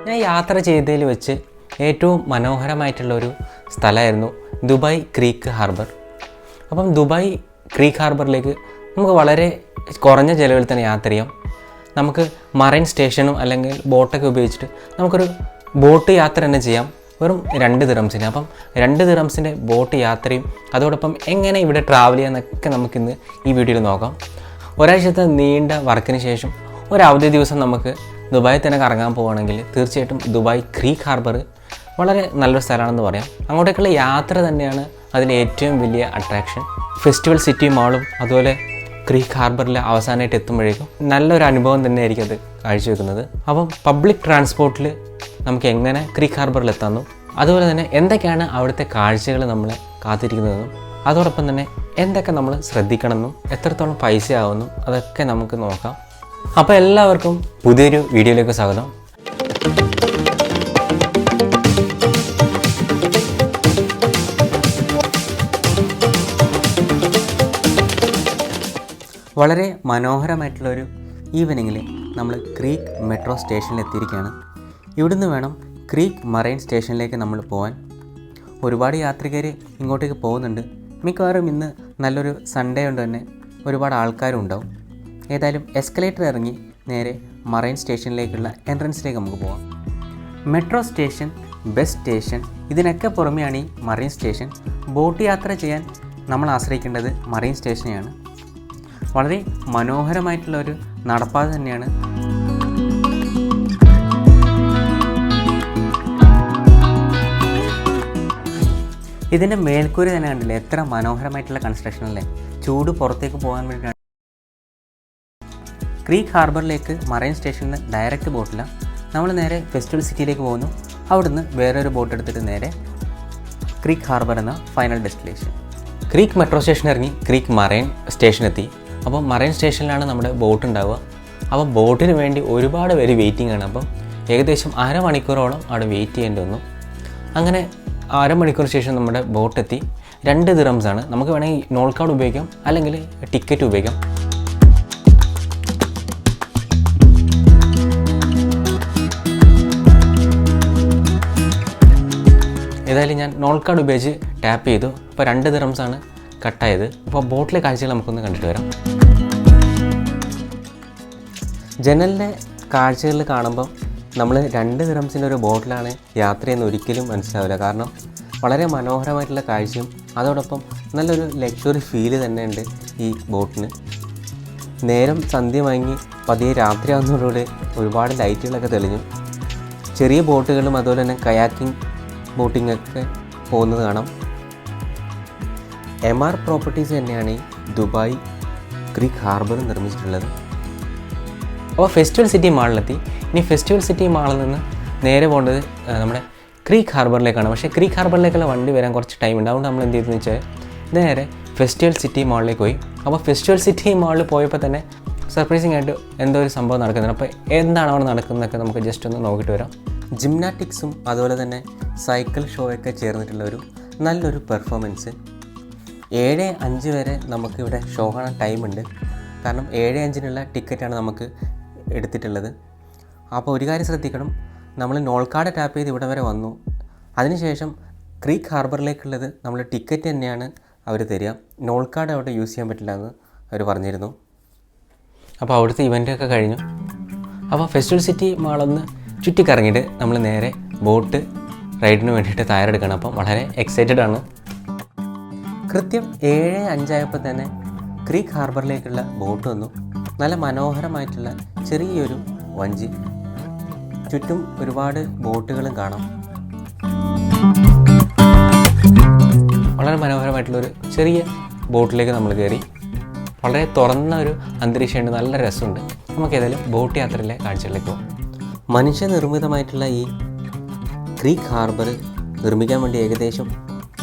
ഞാൻ യാത്ര ചെയ്തതിൽ വെച്ച് ഏറ്റവും മനോഹരമായിട്ടുള്ളൊരു സ്ഥലമായിരുന്നു ദുബായ് ക്രീക്ക് ഹാർബർ. അപ്പം ദുബായ് ക്രീക്ക് ഹാർബറിലേക്ക് നമുക്ക് വളരെ കുറഞ്ഞ ചിലവിൽ തന്നെ യാത്ര ചെയ്യാം. നമുക്ക് മറൈൻ സ്റ്റേഷനും അല്ലെങ്കിൽ ബോട്ടൊക്കെ ഉപയോഗിച്ചിട്ട് നമുക്കൊരു ബോട്ട് യാത്ര തന്നെ ചെയ്യാം വെറും 2 ദിറംസിന്. അപ്പം 2 ദിറംസിൻ്റെ ബോട്ട് യാത്രയും അതോടൊപ്പം എങ്ങനെ ഇവിടെ ട്രാവൽ ചെയ്യാമെന്നൊക്കെ നമുക്കിന്ന് ഈ വീഡിയോയിൽ നോക്കാം. ഒരാഴ്ചത്തെ നീണ്ട വർക്കിന് ശേഷം ഒരു അവധി ദിവസം നമുക്ക് ദുബായിൽ തന്നെ കറങ്ങാൻ പോവുകയാണെങ്കിൽ തീർച്ചയായിട്ടും ദുബായ് ക്രീക്ക് ഹാർബർ വളരെ നല്ലൊരു സ്ഥലമാണെന്ന് പറയാം. അങ്ങോട്ടേക്കുള്ള യാത്ര തന്നെയാണ് അതിൻ്റെ ഏറ്റവും വലിയ അട്രാക്ഷൻ. ഫെസ്റ്റിവൽ സിറ്റി മാളും അതുപോലെ ക്രീക്ക് ഹാർബറിൽ അവസാനമായിട്ട് എത്തുമ്പോഴേക്കും നല്ലൊരു അനുഭവം തന്നെയായിരിക്കും അത് കാഴ്ചവെക്കുന്നത്. അപ്പം പബ്ലിക് ട്രാൻസ്പോർട്ടിൽ നമുക്ക് എങ്ങനെ ക്രീക്ക് ഹാർബറിൽ എത്താമെന്നും അതുപോലെ തന്നെ എന്തൊക്കെയാണ് അവിടുത്തെ കാഴ്ചകൾ നമ്മളെ കാത്തിരിക്കുന്നതെന്നും അതോടൊപ്പം തന്നെ എന്തൊക്കെ നമ്മൾ ശ്രദ്ധിക്കണമെന്നും എത്രത്തോളം പൈസ ആവുമെന്നും അതൊക്കെ നമുക്ക് നോക്കാം. അപ്പോൾ എല്ലാവർക്കും പുതിയൊരു വീഡിയോയിലേക്ക് സ്വാഗതം. വളരെ മനോഹരമായിട്ടുള്ളൊരു ഈവനിങ്ങിൽ നമ്മൾ ക്രീക്ക് മെട്രോ സ്റ്റേഷനിൽ എത്തിയിരിക്കുകയാണ്. ഇവിടുന്ന് വേണം ക്രീക്ക് മറൈൻ സ്റ്റേഷനിലേക്ക് നമ്മൾ പോകാൻ. ഒരുപാട് യാത്രികർ ഇങ്ങോട്ടേക്ക് പോകുന്നുണ്ട്. മിക്കവാറും ഇന്ന് നല്ലൊരു സൺഡേ കൊണ്ട് തന്നെ ഒരുപാട് ആൾക്കാരും ഉണ്ടാവും. ഏതായാലും എസ്കലേറ്റർ ഇറങ്ങി നേരെ മറൈൻ സ്റ്റേഷനിലേക്കുള്ള എൻട്രൻസിലേക്ക് നമുക്ക് പോകാം. മെട്രോ സ്റ്റേഷൻ, ബസ് സ്റ്റേഷൻ ഇതിനൊക്കെ പുറമെയാണ് ഈ മറൈൻ സ്റ്റേഷൻ. ബോട്ട് യാത്ര ചെയ്യാൻ നമ്മൾ ആശ്രയിക്കേണ്ടത് മറൈൻ സ്റ്റേഷനെയാണ്. വളരെ മനോഹരമായിട്ടുള്ളൊരു നടപ്പാത തന്നെയാണ്. ഇതിൻ്റെ മേൽക്കൂര തന്നെ കണ്ടില്ലേ, എത്ര മനോഹരമായിട്ടുള്ള കൺസ്ട്രക്ഷൻ അല്ലേ. ചൂട് പുറത്തേക്ക് പോകാൻ വേണ്ടിയിട്ടാണ്. ക്രീക്ക് ഹാർബറിലേക്ക് മറൈൻ സ്റ്റേഷനിൽ നിന്ന് ഡയറക്റ്റ് ബോട്ടില്ല. നമ്മൾ നേരെ ഫെസ്റ്റിവൽ സിറ്റിയിലേക്ക് പോകുന്നു. അവിടുന്ന് വേറൊരു ബോട്ട് എടുത്തിട്ട് നേരെ ക്രീക്ക് ഹാർബർ എന്ന final destination. Creek metro station ഇറങ്ങി ക്രീക്ക് മറൈൻ സ്റ്റേഷനെത്തി. അപ്പം മറൈൻ സ്റ്റേഷനിലാണ് നമ്മുടെ ബോട്ട് ഉണ്ടാവുക. അപ്പോൾ ബോട്ടിന് വേണ്ടി ഒരുപാട് പേര് വെയിറ്റിംഗ് ആണ്. അപ്പം ഏകദേശം അരമണിക്കൂറോളം അവിടെ വെയിറ്റ് ചെയ്യേണ്ടി വന്നു. അങ്ങനെ അരമണിക്കൂർ ശേഷം നമ്മുടെ ബോട്ടെത്തി. 2 ദിറംസാണ്. നമുക്ക് വേണമെങ്കിൽ നോൾ കാർഡ് ഉപയോഗിക്കാം അല്ലെങ്കിൽ ടിക്കറ്റ് ഉപയോഗിക്കാം. ഏതായാലും ഞാൻ നോൾ കാർഡ് ഉപയോഗിച്ച് ടാപ്പ് ചെയ്തു. അപ്പോൾ 2 ദിറംസാണ് കട്ടായത്. അപ്പോൾ ബോട്ടിലെ കാഴ്ചകൾ നമുക്കൊന്ന് കണ്ടിട്ട് വരാം. ജനലിൻ്റെ കാഴ്ചകളിൽ കാണുമ്പം നമ്മൾ 2 ദിറംസിൻ്റെ ഒരു ബോട്ടിലാണ് യാത്രയെന്ന് ഒരിക്കലും മനസ്സിലാവില്ല. കാരണം വളരെ മനോഹരമായിട്ടുള്ള കാഴ്ചയും അതോടൊപ്പം നല്ലൊരു ലക്ഷറി ഫീല് തന്നെയുണ്ട് ഈ ബോട്ടിന്. നേരം സന്ധ്യ വാങ്ങി പതിയെ രാത്രിയാവുന്നതോടുകൂടി ഒരുപാട് ലൈറ്റുകളൊക്കെ തെളിഞ്ഞു. ചെറിയ ബോട്ടുകളും അതുപോലെ തന്നെ കയാക്കിംഗ് ബോട്ടിങ്ങൊക്കെ പോകുന്നത് കാണാം. MR പ്രോപ്പർട്ടീസ് തന്നെയാണ് ഈ ദുബായ് ക്രീക്ക് ഹാർബർ നിർമ്മിച്ചിട്ടുള്ളത്. അപ്പോൾ ഫെസ്റ്റിവൽ സിറ്റി മാളിലെത്തി. ഇനി ഫെസ്റ്റിവൽ സിറ്റി മാളിൽ നിന്ന് നേരെ പോകേണ്ടത് നമ്മുടെ ക്രീക്ക് ഹാർബറിലേക്കാണ്. പക്ഷേ ക്രീക്ക് ഹാർബറിലേക്കുള്ള വണ്ടി വരാൻ കുറച്ച് ടൈം ഉണ്ട്. അതുകൊണ്ട് നമ്മൾ എന്ത് ചെയ്തെന്ന് വെച്ചാൽ നേരെ ഫെസ്റ്റിവൽ സിറ്റി മാളിലേക്ക് പോയി. അപ്പോൾ ഫെസ്റ്റിവൽ സിറ്റി മാളിൽ പോയപ്പോൾ തന്നെ സർപ്രൈസിങ് ആയിട്ട് എന്തോ ഒരു സംഭവം നടക്കുന്നുണ്ട്. അപ്പോൾ എന്താണ് അവിടെ നടക്കുന്നതൊക്കെ നമുക്ക് ജസ്റ്റ് ഒന്ന് നോക്കിയിട്ട് വരാം. ജിംനാറ്റിക്സും അതുപോലെ തന്നെ സൈക്കിൾ ഷോയൊക്കെ ചേർന്നിട്ടുള്ള ഒരു നല്ലൊരു പെർഫോമൻസ്. 7:05 വരെ നമുക്കിവിടെ ഷോ കാണാൻ ടൈമുണ്ട്. കാരണം 7:05-നുള്ള ടിക്കറ്റാണ് നമുക്ക് എടുത്തിട്ടുള്ളത്. അപ്പോൾ ഒരു കാര്യം ശ്രദ്ധിക്കണം, നമ്മൾ നോൾ കാർഡ് ടാപ്പ് ചെയ്ത് ഇവിടെ വരെ വന്നു. അതിനുശേഷം ക്രീക്ക് ഹാർബറിലേക്കുള്ളത് നമ്മൾ ടിക്കറ്റ് തന്നെയാണ് അവർ തരിക. നോൾ കാർഡ് അവിടെ യൂസ് ചെയ്യാൻ പറ്റില്ല എന്ന് അവർ പറഞ്ഞിരുന്നു. അപ്പോൾ അവിടുത്തെ ഇവൻ്റൊക്കെ കഴിഞ്ഞു. അപ്പോൾ ഫെസ്റ്റിവൽ സിറ്റി മാളൊന്ന് ചുറ്റിക്കറങ്ങിയിട്ട് നമ്മൾ നേരെ ബോട്ട് റൈഡിന് വേണ്ടിയിട്ട് തയ്യാറെടുക്കണം. അപ്പം വളരെ എക്സൈറ്റഡ് ആണ്. കൃത്യം 7:05 ആയപ്പോൾ തന്നെ ക്രീക്ക് ഹാർബറിലേക്കുള്ള ബോട്ട് വന്നു. നല്ല മനോഹരമായിട്ടുള്ള ചെറിയൊരു വഞ്ചി. ചുറ്റും ഒരുപാട് ബോട്ടുകളും കാണാം. വളരെ മനോഹരമായിട്ടുള്ളൊരു ചെറിയ ബോട്ടിലേക്ക് നമ്മൾ കയറി. വളരെ തുറന്ന ഒരു അന്തരീക്ഷമുണ്ട്, നല്ല രസമുണ്ട്. നമുക്ക് ഏതായാലും ബോട്ട് യാത്രയിലെ കാഴ്ചകളിലേക്ക് പോകാം. മനുഷ്യനിർമ്മിതമായിട്ടുള്ള ഈ ക്രീക്ക് ഹാർബർ നിർമ്മിക്കാൻ വേണ്ടി ഏകദേശം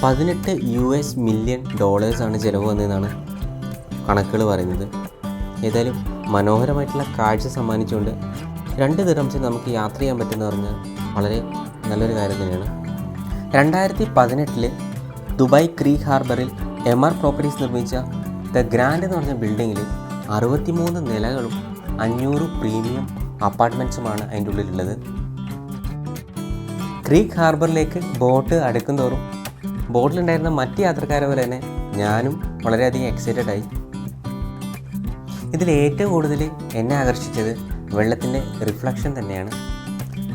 $18 മില്യൺ ചിലവ് വന്നതെന്നാണ് കണക്കുകൾ പറയുന്നത്. ഏതായാലും മനോഹരമായിട്ടുള്ള കാഴ്ച സമ്മാനിച്ചുകൊണ്ട് 2 ദിറംസിന് നമുക്ക് യാത്ര ചെയ്യാൻ പറ്റുമെന്ന് പറഞ്ഞാൽ വളരെ നല്ലൊരു കാര്യം തന്നെയാണ്. 2018 ദുബായ് ക്രീക്ക് ഹാർബറിൽ MR പ്രോപ്പർട്ടീസ് നിർമ്മിച്ച ദ ഗ്രാൻഡ് എന്ന് പറഞ്ഞ ബിൽഡിങ്ങിൽ 63 നിലകളും 500 പ്രീമിയം അപ്പാർട്ട്മെൻറ്റ്സുമാണ് അതിൻ്റെ ഉള്ളിലുള്ളത്. ക്രീക്ക് ഹാർബറിലേക്ക് ബോട്ട് അടുക്കും തോറും ബോട്ടിലുണ്ടായിരുന്ന മറ്റ് യാത്രക്കാരെ പോലെ തന്നെ ഞാനും വളരെയധികം എക്സൈറ്റഡ് ആയി. ഇതിൽ ഏറ്റവും കൂടുതൽ എന്നെ ആകർഷിച്ചത് വെള്ളത്തിൻ്റെ റിഫ്ലക്ഷൻ തന്നെയാണ്.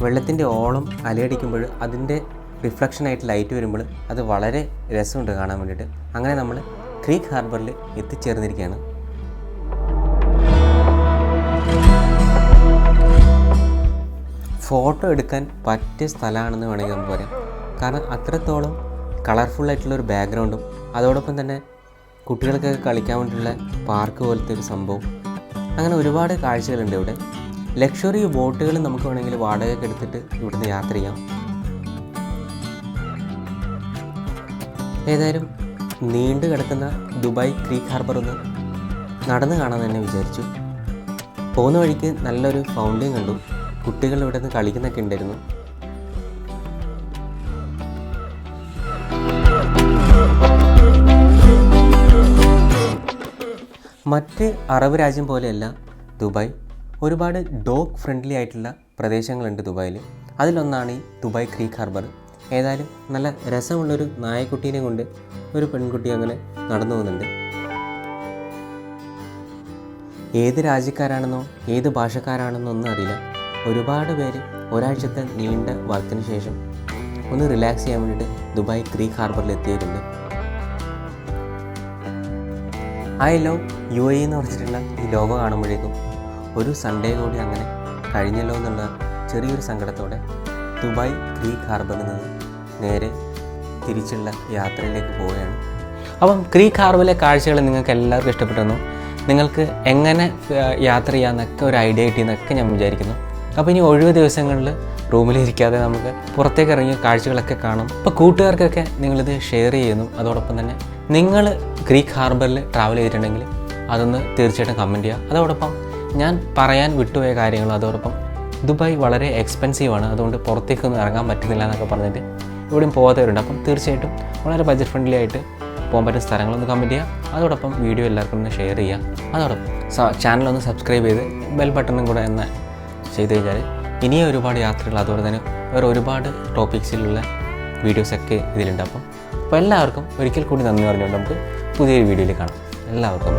വെള്ളത്തിൻ്റെ ഓളം അലയടിക്കുമ്പോൾ അതിൻ്റെ റിഫ്ലക്ഷനായിട്ട് ലൈറ്റ് വരുമ്പോൾ അത് വളരെ രസമുണ്ട് കാണാൻ വേണ്ടിയിട്ട്. അങ്ങനെ നമ്മൾ ക്രീക്ക് ഹാർബറിൽ എത്തിച്ചേർന്നിരിക്കുകയാണ്. ഫോട്ടോ എടുക്കാൻ പറ്റിയ സ്ഥലമാണെന്ന് വേണമെങ്കിൽ നമുക്ക് പറയാം. കാരണം അത്രത്തോളം കളർഫുള്ളായിട്ടുള്ളൊരു ബാക്ക്ഗ്രൗണ്ടും അതോടൊപ്പം തന്നെ കുട്ടികൾക്കൊക്കെ കളിക്കാൻ വേണ്ടിയിട്ടുള്ള പാർക്ക് പോലത്തെ ഒരു സംഭവം, അങ്ങനെ ഒരുപാട് കാഴ്ചകളുണ്ട് ഇവിടെ. ലക്ഷറി ബോട്ടുകൾ നമുക്ക് വേണമെങ്കിൽ വാടകയ്ക്ക് എടുത്തിട്ട് ഇവിടുന്ന് യാത്ര ചെയ്യാം. ഏതായാലും നീണ്ടു കിടക്കുന്ന ദുബായ് ക്രീക്ക് ഹാർബർ ഒന്ന് നടന്ന് കാണാൻ തന്നെ വിചാരിച്ചു. പോകുന്ന വഴിക്ക് നല്ലൊരു ഫൗണ്ടെയിൻ കണ്ടു. കുട്ടികൾ ഇവിടെ നിന്ന് കളിക്കുന്നൊക്കെ ഉണ്ടായിരുന്നു. മറ്റ് അറബ് രാജ്യം പോലെയല്ല ദുബായ്. ഒരുപാട് ഡോഗ് ഫ്രണ്ട്ലി ആയിട്ടുള്ള പ്രദേശങ്ങളുണ്ട് ദുബായിൽ. അതിലൊന്നാണ് ഈ ദുബായ് ക്രീക്ക് ഹാർബർ. ഏതായാലും നല്ല രസമുള്ളൊരു നായക്കുട്ടീനെ കൊണ്ട് ഒരു പെൺകുട്ടി അങ്ങനെ നടന്നു പോകുന്നുണ്ട്. ഏത് രാജ്യക്കാരാണെന്നോ ഏത് ഭാഷക്കാരാണെന്നോ ഒന്നും അറിയില്ല. ഒരുപാട് പേര് ഒരാഴ്ചത്തെ നീണ്ട വർക്കിന് ശേഷം ഒന്ന് റിലാക്സ് ചെയ്യാൻ വേണ്ടിയിട്ട് ദുബായ് ക്രീക്ക് ഹാർബറിൽ എത്തിയിട്ടുണ്ട്. ഐ ലവ് UAE എന്ന് പറഞ്ഞിട്ടുള്ള ഈ ലോഗോ കാണുമ്പോഴേക്കും ഒരു സൺഡേ കൂടി അങ്ങനെ കഴിഞ്ഞല്ലോ എന്നുള്ള ചെറിയൊരു സങ്കടത്തോടെ ദുബായ് ക്രീക്ക് ഹാർബറിൽ നിന്ന് നേരെ തിരിച്ചുള്ള യാത്രയിലേക്ക് പോവുകയാണ്. അപ്പം ക്രീക്ക് ഹാർബറിലെ കാഴ്ചകൾ നിങ്ങൾക്ക് എല്ലാവർക്കും ഇഷ്ടപ്പെട്ടെന്നു. നിങ്ങൾക്ക് എങ്ങനെ യാത്ര ചെയ്യാമെന്നൊക്കെ ഒരു ഐഡിയ കിട്ടിയെന്നൊക്കെ ഞാൻ വിചാരിക്കുന്നു. അപ്പോൾ ഇനി ഒഴിവ് ദിവസങ്ങളിൽ റൂമിലിരിക്കാതെ നമുക്ക് പുറത്തേക്ക് ഇറങ്ങിയ കാഴ്ചകളൊക്കെ കാണും. അപ്പോൾ കൂട്ടുകാർക്കൊക്കെ നിങ്ങളിത് ഷെയർ ചെയ്യുന്നു. അതോടൊപ്പം തന്നെ നിങ്ങൾ ക്രീക്ക് ഹാർബറിൽ ട്രാവൽ ചെയ്തിട്ടുണ്ടെങ്കിൽ അതൊന്ന് തീർച്ചയായിട്ടും കമൻറ്റ് ചെയ്യുക. അതോടൊപ്പം ഞാൻ പറയാൻ വിട്ടുപോയ കാര്യങ്ങളും, അതോടൊപ്പം ദുബായ് വളരെ എക്സ്പെൻസീവാണ്, അതുകൊണ്ട് പുറത്തേക്കൊന്നും ഇറങ്ങാൻ പറ്റുന്നില്ല എന്നൊക്കെ പറഞ്ഞിട്ട് ഇവിടെയും പോകാത്തവരുണ്ട്. അപ്പം തീർച്ചയായിട്ടും വളരെ ബഡ്ജറ്റ് ഫ്രണ്ട്ലി ആയിട്ട് പോകാൻ പറ്റുന്ന സ്ഥലങ്ങളൊന്ന് കമൻറ്റ് ചെയ്യുക. അതോടൊപ്പം വീഡിയോ എല്ലാവർക്കും ഒന്ന് ഷെയർ ചെയ്യുക. അതോടൊപ്പം ചാനലൊന്ന് സബ്സ്ക്രൈബ് ചെയ്ത് ബെൽ ബട്ടണും കൂടെ എന്ന് ചെയ്ത് കഴിഞ്ഞാൽ ഇനിയും ഒരുപാട് യാത്രകൾ, അതുപോലെ തന്നെ വേറെ ഒരുപാട് ടോപ്പിക്സിലുള്ള വീഡിയോസൊക്കെ ഇതിലുണ്ട്. അപ്പോൾ എല്ലാവർക്കും ഒരിക്കൽ കൂടി നന്ദി പറഞ്ഞുകൊണ്ട് നമുക്ക് പുതിയൊരു വീഡിയോയിൽ കാണാം. എല്ലാവർക്കും